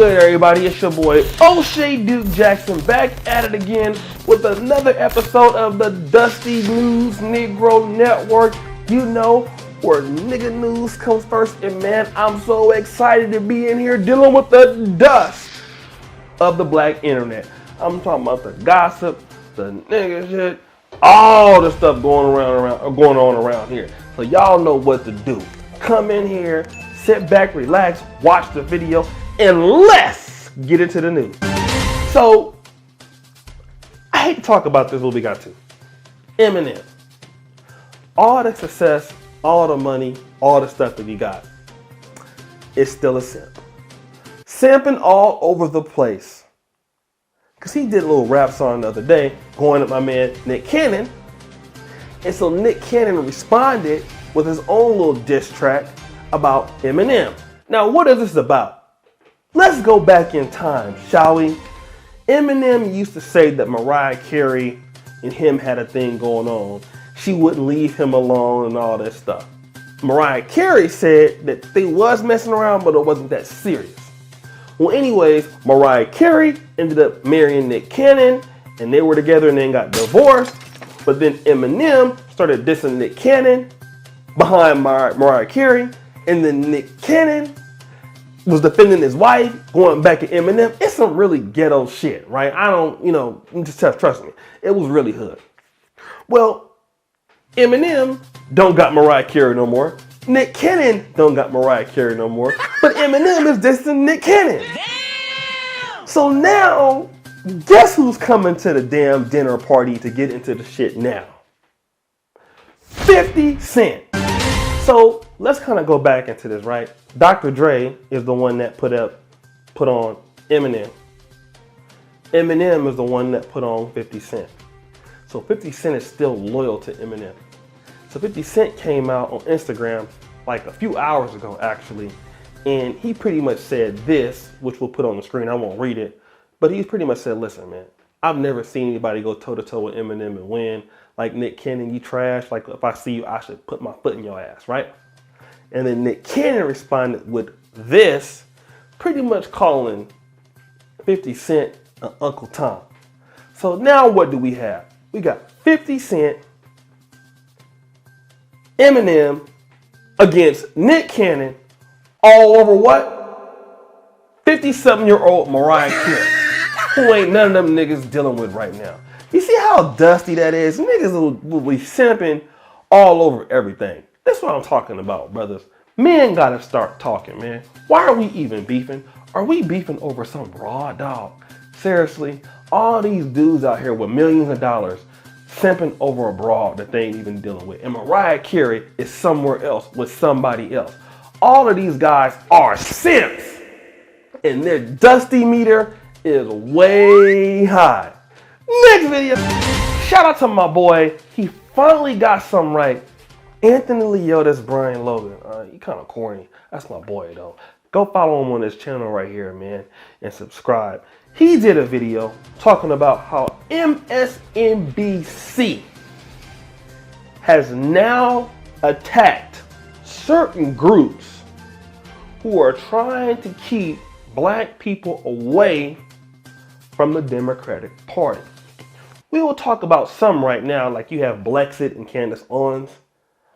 good, everybody? It's your boy O'Shea Duke Jackson back at it again with another episode of the Dusty News Negro Network. You know where nigga news comes first, and man, I'm so excited to be in here dealing with the dust of the black internet. I'm talking about the gossip, the nigga shit, all the stuff going on around here. So y'all know what to do. Come in here, sit back, relax, watch the video, and let's get into the news. So, I hate to talk about this, but we got to. Eminem. All the success, all the money, all the stuff that he got, is still a simp. Simping all over the place. Because he did a little rap song the other day, going at my man Nick Cannon. And so Nick Cannon responded with his own little diss track about Eminem. Now, what is this about? Let's go back in time, shall we? Eminem used to say that Mariah Carey and him had a thing going on. She wouldn't leave him alone and all that stuff. Mariah Carey said that they was messing around, but it wasn't that serious. Well, anyways, Mariah Carey ended up marrying Nick Cannon, and they were together and then got divorced. But then Eminem started dissing Nick Cannon behind Mariah Carey, and then Nick Cannon was defending his wife, going back at Eminem. It's some really ghetto shit, right? I don't, just trust me. It was really hood. Well, Eminem don't got Mariah Carey no more. Nick Cannon don't got Mariah Carey no more. But Eminem is dissing Nick Cannon. Damn! So now, guess who's coming to the damn dinner party to get into the shit now? 50 Cent. So let's kind of go back into this, right? Dr. Dre is the one that put on Eminem. Eminem is the one that put on 50 Cent. So 50 Cent is still loyal to Eminem. So 50 Cent came out on Instagram like a few hours ago, actually, and he pretty much said this, which we'll put on the screen. I won't read it, but he pretty much said, listen, man, I've never seen anybody go toe-to-toe with Eminem and win. Like, Nick Cannon, you trash. Like, if I see you, I should put my foot in your ass, right? And then Nick Cannon responded with this, pretty much calling 50 Cent an Uncle Tom. So now what do we have? We got 50 Cent, Eminem against Nick Cannon, all over what? 57-year-old Mariah Carey, who ain't none of them niggas dealing with right now. You see how dusty that is? Niggas will be simping all over everything. That's what I'm talking about, brothers. Men gotta start talking, man. Why are we even beefing? Are we beefing over some raw dog? Seriously, all these dudes out here with millions of dollars simping over a broad that they ain't even dealing with. And Mariah Carey is somewhere else with somebody else. All of these guys are simps. And their dusty meter is way high. Next video. Shout out to my boy. He finally got something right. Anthony Leotis Brian Logan. He kind of corny. That's my boy, though. Go follow him on this channel right here, man, and subscribe. He did a video talking about how MSNBC has now attacked certain groups who are trying to keep black people away from the Democratic Party. We will talk about some right now, like you have Blexit and Candace Owens,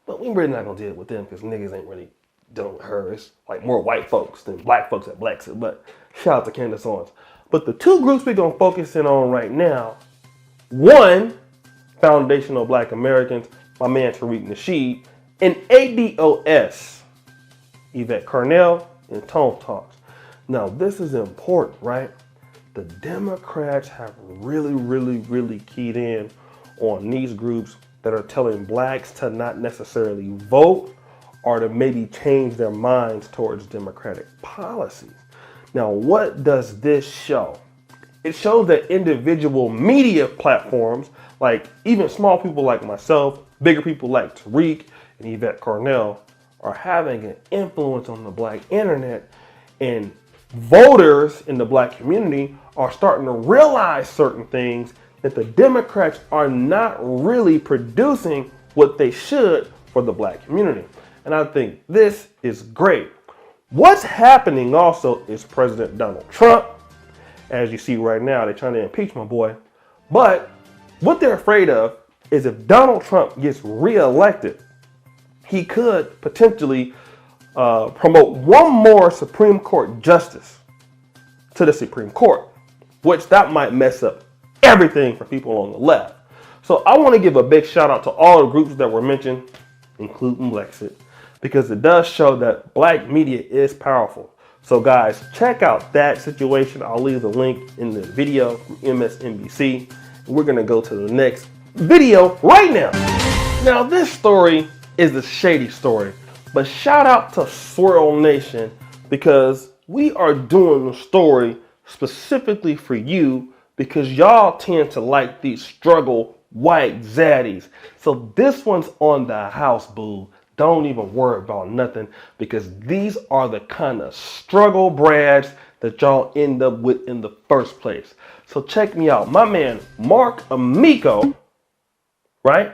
but we really not gonna deal with them because niggas ain't really dealing with her. It's like more white folks than black folks at Blexit, but shout out to Candace Owens. But the two groups we're gonna focus in on right now, one, Foundational Black Americans, my man Tariq Nasheed, and ADOS, Yvette Carnell, and Tone Talks. Now this is important, right? The Democrats have really keyed in on these groups that are telling blacks to not necessarily vote or to maybe change their minds towards Democratic policies. Now, what does this show? It shows that individual media platforms, like even small people like myself, bigger people like Tariq and Yvette Carnell, are having an influence on the black internet, and voters in the black community are starting to realize certain things that the Democrats are not really producing what they should for the black community. And I think this is great. What's happening also is President Donald Trump. As you see right now, they're trying to impeach my boy. But what they're afraid of is if Donald Trump gets reelected, he could potentially promote one more Supreme Court justice to the Supreme Court, which that might mess up everything for people on the left. So I want to give a big shout out to all the groups that were mentioned, including Lexit, because it does show that black media is powerful. So guys, check out that situation. I'll leave the link in the video from MSNBC. We're going to go to the next video right now. Now this story is a shady story, but shout out to Swirl Nation because we are doing the story specifically for you because y'all tend to like these struggle white zaddies. So this one's on the house, boo. Don't even worry about nothing because these are the kind of struggle brads that y'all end up with in the first place. So check me out. My man, Mark Amico, right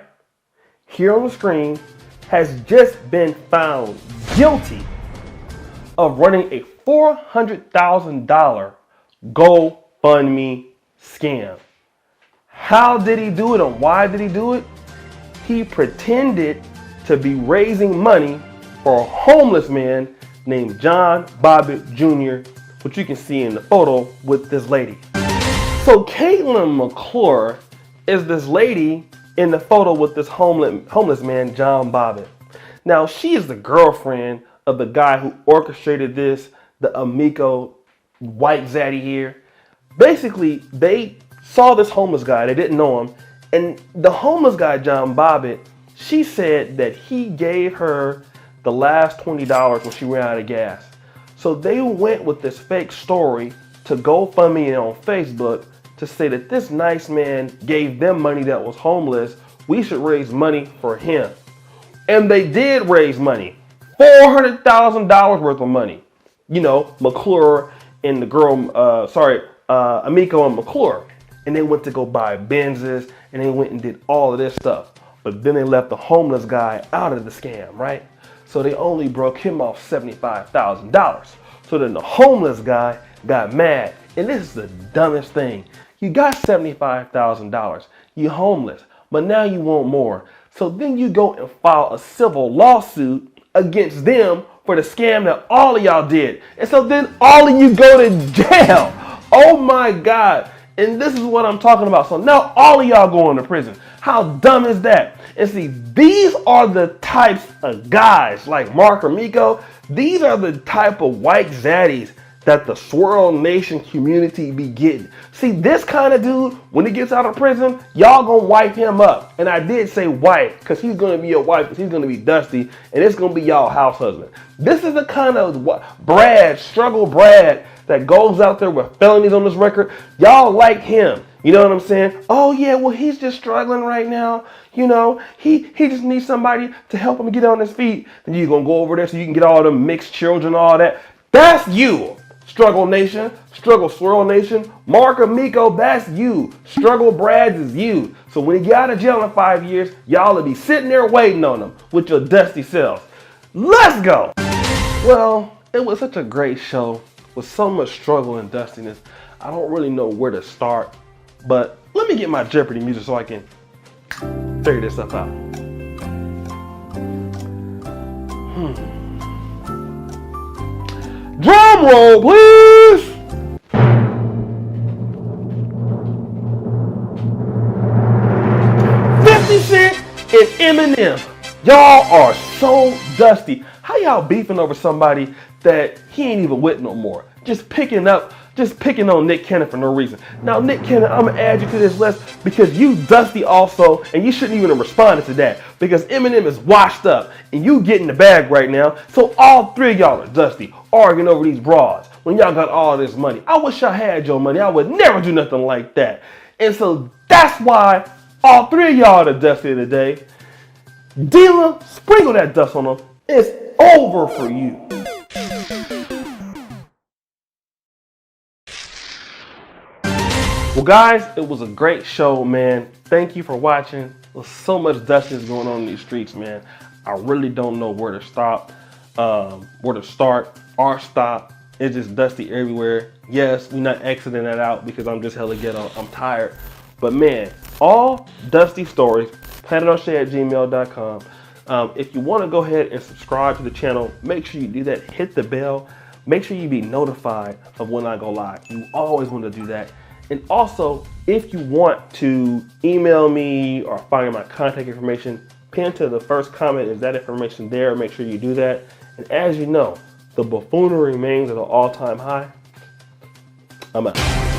here on the screen, has just been found guilty of running a $400,000 GoFundMe scam. How did he do it and why did he do it? He pretended to be raising money for a homeless man named John Bobbitt Jr., which you can see in the photo with this lady. So Caitlin McClure is this lady in the photo with this homeless man, John Bobbitt. Now, she is the girlfriend of the guy who orchestrated this, the Amico white zaddy here. Basically, they saw this homeless guy, they didn't know him, and the homeless guy, John Bobbitt, she said that he gave her the last $20 when she ran out of gas. So they went with this fake story to GoFundMe on Facebook to say that this nice man gave them money that was homeless. We should raise money for him. And they did raise money. $400,000 worth of money. You know, McClure and the girl, Amico and McClure. And they went to go buy Benzes and they went and did all of this stuff. But then they left the homeless guy out of the scam, right? So they only broke him off $75,000. So then the homeless guy got mad. And this is the dumbest thing. You got $75,000. You're homeless, but now you want more. So then you go and file a civil lawsuit against them for the scam that all of y'all did. And so then all of you go to jail. Oh my God. And this is what I'm talking about. So now all of y'all going to prison. How dumb is that? And see, these are the types of guys like Mark Amico. These are the type of white zaddies that the Swirl Nation community be getting. See, this kind of dude, when he gets out of prison, y'all gonna wipe him up. And I did say wife, because he's gonna be your wife, because he's gonna be Dusty, and it's gonna be y'all house husband. This is the kind of struggle Brad, that goes out there with felonies on his record. Y'all like him. You know what I'm saying? Oh yeah, well he's just struggling right now. You know, he just needs somebody to help him get on his feet. Then you're gonna go over there so you can get all them mixed children, all that. That's you. Struggle Nation, Struggle Swirl Nation, Mark Amico, that's you. Struggle Brads is you. So when he get out of jail in 5 years, y'all will be sitting there waiting on him with your dusty selves. Let's go. Well, it was such a great show with so much struggle and dustiness. I don't really know where to start, but let me get my Jeopardy music so I can figure this stuff out. Drum roll, please. 50 Cent and Eminem. Y'all are so dusty. How y'all beefing over somebody that he ain't even with no more? Just picking on Nick Cannon for no reason. Now, Nick Cannon, I'm gonna add you to this list because you dusty also, and you shouldn't even have responded to that because Eminem is washed up and you get in the bag right now. So all three of y'all are dusty, arguing over these broads when y'all got all this money. I wish I had your money. I would never do nothing like that. And so that's why all three of y'all are dusty today. Dealer, sprinkle that dust on them. It's over for you. Well, guys, it was a great show, man. Thank you for watching. There's so much dustiness going on in these streets, man. I really don't know where to stop, where to start. art stop. It's just dusty everywhere. Yes, we're not exiting that out because I'm just hella ghetto. I'm tired. But man, all dusty stories, planetoshay@gmail.com. If you want to go ahead and subscribe to the channel, make sure you do that. Hit the bell. Make sure you be notified of when I go live. You always want to do that. And also, if you want to email me or find my contact information, pin to the first comment. Is that information there? Make sure you do that. And as you know, the buffoonery remains at an all-time high. I'm out.